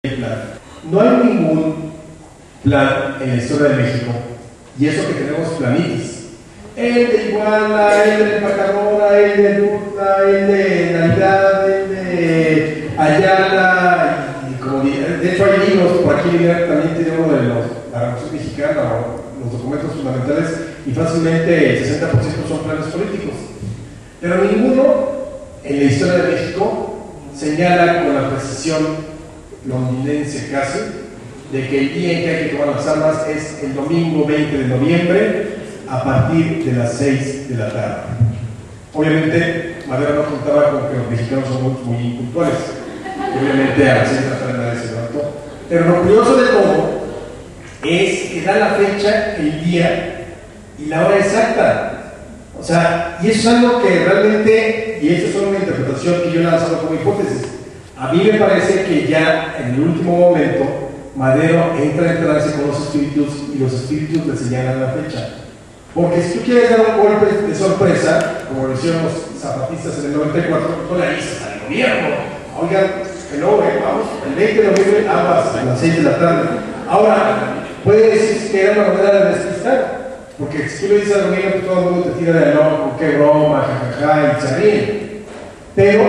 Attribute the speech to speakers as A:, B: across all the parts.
A: plan. No hay ningún plan en la historia de México, y eso que tenemos planitis. El de Iguala, el de Empacadora, el de Lutla, el de Navidad, el de Ayala, y como de hecho hay libros, por aquí también tiene uno de la Revolución Mexicana, o los documentos fundamentales, y fácilmente el 60% son planes políticos. Pero ninguno en la historia de México señala con la precisión londinense casi de que el día en que hay que tomar las armas es el domingo 20 de noviembre a partir de las 6 de la tarde. Obviamente, Madero no contaba con que los mexicanos somos muy impuntuales. Obviamente a las 6 de la tarde nadie se levantó. Pero lo curioso de todo es que da la fecha, el día y la hora exacta. O sea, y eso es algo que realmente, y esto es solo una interpretación que yo he lanzado como hipótesis, a mí me parece que ya en el último momento Madero entra en trance con los espíritus y los espíritus le señalan la fecha. Porque si tú quieres dar un golpe de sorpresa, como lo hicieron los zapatistas en el 94, tú le avisas al gobierno, oigan, que no, vamos, el 20 de noviembre a las 6 de la tarde. Ahora, puede decir que era una manera de despistar. Porque si tú le dices al gobierno, pues todo el mundo te tira de loco, qué broma, jajaja, y se ríen. Pero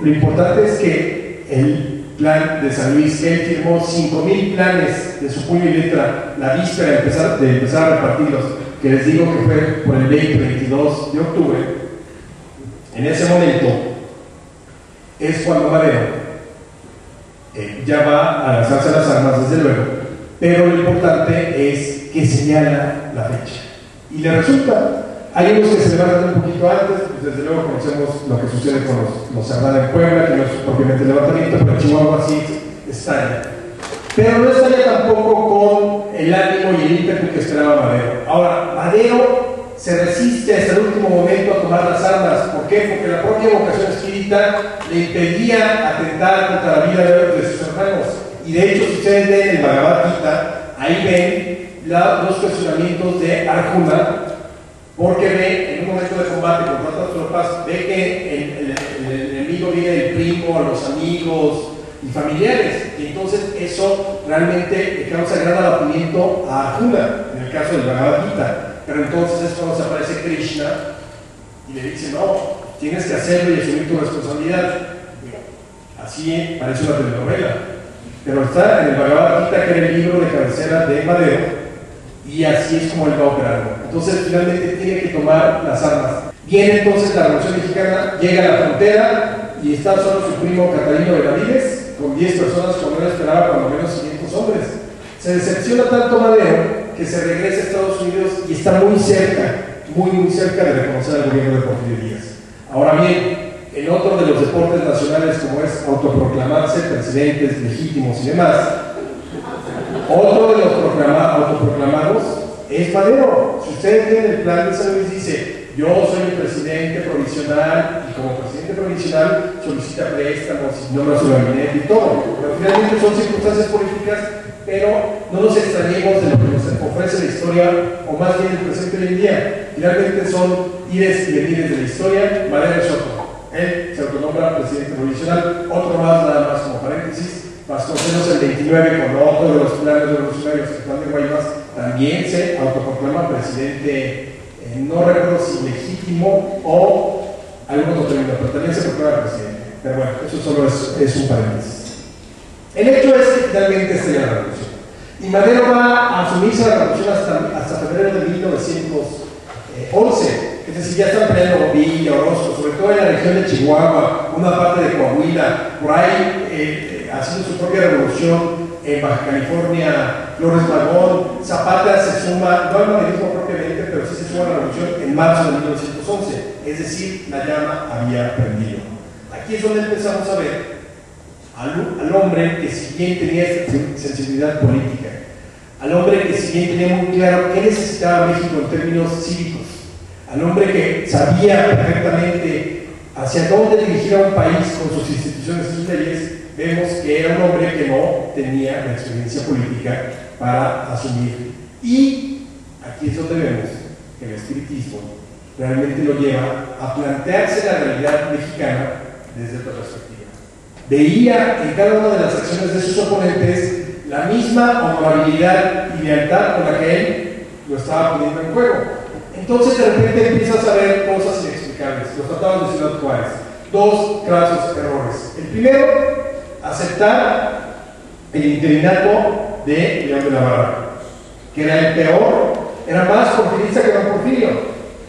A: lo importante es que el plan de San Luis, él firmó 5,000 planes de su puño y letra la víspera de empezar a repartirlos, que les digo que fue por el 22 de octubre. En ese momento es cuando Madero ya va a lanzarse a las armas, desde luego, pero lo importante es que señala la fecha. Y le resulta, hay unos que se levantan un poquito antes, pues desde luego conocemos lo que sucede con los Cerdán en Puebla, que no es propiamente levantamiento, pero Chihuahua sí estalla. Pero no estalla tampoco con el ánimo y el ímpetu que esperaba Madero. Ahora, Madero se resiste hasta el último momento a tomar las armas. ¿Por qué? Porque la propia vocación espírita le impedía atentar contra la vida de sus hermanos. Y de hecho, si ustedes leen el Bhagavad Gita, ahí ven los cuestionamientos de Arjuna, porque ve en un momento de combate con tantas tropas, ve que el enemigo viene del primo, a los amigos y familiares, y entonces eso realmente le causa gran abatimiento a Arjuna, en el caso del Bhagavad Gita. Pero entonces es cuando se aparece Krishna y le dice, no, tienes que hacerlo y asumir tu responsabilidad. Así parece una telenovela, pero está en el Bhagavad Gita, que era el libro de cabecera de Madero, y así es como él va operando. Entonces finalmente tiene que tomar las armas. Viene entonces la Revolución Mexicana, llega a la frontera y está solo su primo Catalino Benavides con 10 personas, como él esperaba, cuando menos 500 hombres. Se decepciona tanto Madero que se regresa a Estados Unidos y está muy cerca de reconocer al gobierno de Porfirio Díaz. Ahora bien, en otro de los deportes nacionales, como es autoproclamarse presidentes legítimos y demás, otro de los autoproclamados es Madero. Si ustedes ven el plan de San Luis, dice, yo soy el presidente provisional, y como presidente provisional solicita préstamos y nombra su gabinete y todo. Pero finalmente son circunstancias políticas, pero no nos extrañemos de lo que nos ofrece la historia, o más bien el presente hoy en día. Finalmente son ires y venires de la historia. Madero es otro. Él se autonombra presidente provisional. Otro más, nada más como paréntesis, Vasconcelos el 29, con otro de los planes revolucionarios, que Juan de Guaymas, también se autoproclama presidente, no recuerdo si legítimo o algún otro término, pero también se proclama presidente. Pero bueno, eso solo es un paréntesis. El hecho es que finalmente estalla la revolución. Y Madero va a asumirse la revolución hasta febrero de 1911. Es decir, ya están peleando Villa, Orozco, sobre todo en la región de Chihuahua, una parte de Coahuila, por ahí haciendo su propia revolución en Baja California, Flores Magón. Zapata se suma, no al maderismo propiamente, pero sí se suma a la revolución en marzo de 1911. Es decir, la llama había prendido. Aquí es donde empezamos a ver al hombre que si bien tenía esta sensibilidad política, al hombre que si bien tenía muy claro qué necesitaba México en términos cívicos, al hombre que sabía perfectamente hacia dónde dirigir a un país con sus instituciones y sus leyes, vemos que era un hombre que no tenía la experiencia política para asumir. Y aquí es donde vemos que el espiritismo realmente lo lleva a plantearse la realidad mexicana desde otra perspectiva. veía en cada una de las acciones de sus oponentes la misma honorabilidad y lealtad con la que él lo estaba poniendo en juego. Entonces de repente empiezas a ver cosas inexplicables. Los tratados de Ciudad Juárez, dos grasos errores. El primero, aceptar el interinato de León de la Barra, que era el peor, era más porfirista que don Porfirio,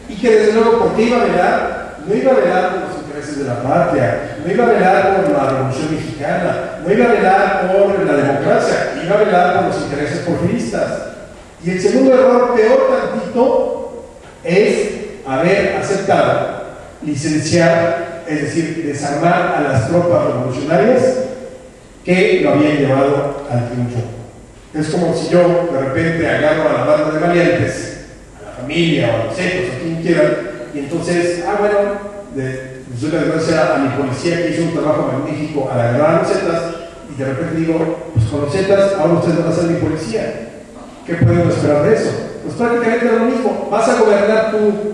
A: y que desde luego, porque iba a velar, no iba a velar por los intereses de la patria, no iba a velar por la Revolución Mexicana, no iba a velar por la democracia, iba a velar por los intereses porfiristas. Y el segundo error, peor tantito, es haber aceptado licenciar, es decir, desarmar a las tropas revolucionarias que lo habían llevado al triunfo. Es como si yo de repente agarro a la banda de valientes, a la familia o a los hijos, a quien quieran, y entonces, les doy la gracia a mi policía que hizo un trabajo magnífico al agarrar a los Zetas, y de repente digo, pues con los Zetas ahora ustedes van a ser mi policía. ¿Qué podemos esperar de eso? Pues prácticamente es lo mismo. Vas a gobernar tú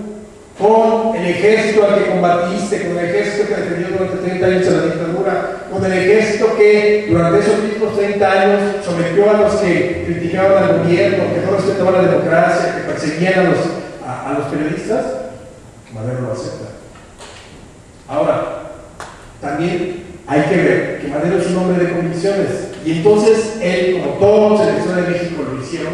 A: con el ejército al que combatiste, con el ejército que defendió durante 30 años a la dictadura, con el ejército que durante esos mismos 30 años sometió a los que criticaban al gobierno, que no respetaban la democracia, que perseguían a los periodistas. Madero lo acepta. Ahora, también hay que ver que Madero es un hombre de convicciones, y entonces él, como todos en la historia de México lo hicieron,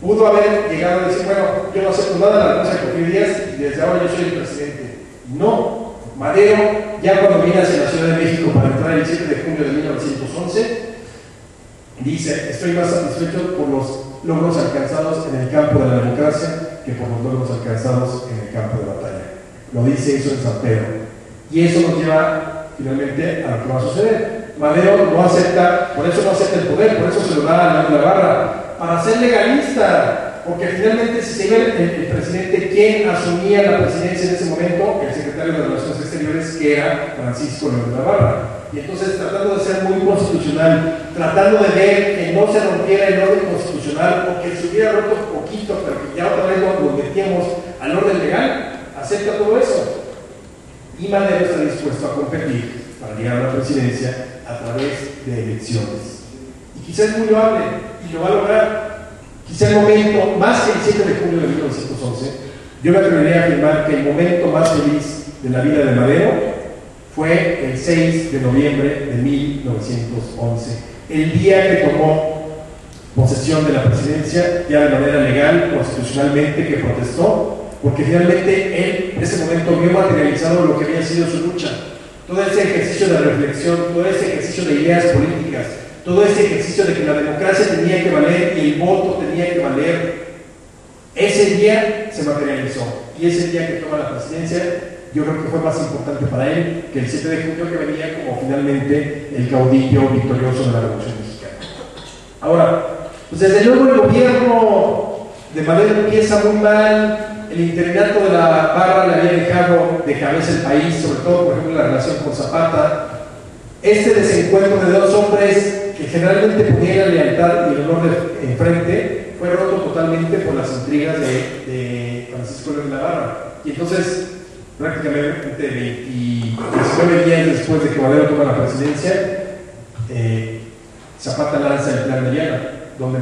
A: pudo haber llegado a decir, bueno, yo no acepto nada de la renuncia de Porfirio Díaz y desde ahora yo soy el presidente. No, Madero, ya cuando viene hacia la Ciudad de México para entrar el 7 de junio de 1911, dice, estoy más satisfecho por los logros alcanzados en el campo de la democracia que por los logros alcanzados en el campo de batalla. Lo dice eso en San Pedro. Y eso nos lleva finalmente a lo que va a suceder. Madero no acepta, por eso no acepta el poder, por eso se lo da a León de la Barra, para ser legalista, porque finalmente si se ve el presidente, ¿quién asumía la presidencia en ese momento? El secretario de Relaciones Exteriores, que era Francisco León de la Barra. Y entonces, tratando de ser muy constitucional, tratando de ver que no se rompiera el orden constitucional o que se hubiera roto un poquito, pero que ya otra vez nos metíamos al orden legal, acepta todo eso. Y Madero está dispuesto a competir para llegar a la presidencia a través de elecciones. Y quizás es muy loable, y lo va a lograr. Quizá el momento, más que el 7 de junio de 1911, yo me atrevería a afirmar que el momento más feliz de la vida de Madero fue el 6 de noviembre de 1911, el día que tomó posesión de la presidencia, ya de manera legal, constitucionalmente, que protestó, porque finalmente él en ese momento vio materializado lo que había sido su lucha. Todo ese ejercicio de reflexión, todo ese ejercicio de ideas políticas, todo ese ejercicio de que la democracia tenía que valer y el voto tenía que valer, ese día se materializó. Y ese día que toma la presidencia, yo creo que fue más importante para él que el 7 de junio, que venía como finalmente el caudillo victorioso de la Revolución Mexicana. Ahora, pues desde luego el gobierno de Madero empieza muy mal. El interinato de la Barra le había dejado de cabeza el país, sobre todo, por ejemplo, la relación con Zapata. Este desencuentro de dos hombres que generalmente ponían la lealtad y el honor enfrente fue roto totalmente por las intrigas de Francisco León de la Barra. Y entonces, prácticamente 19 días después de que Madero toma la presidencia, Zapata lanza el Plan de Ayala, donde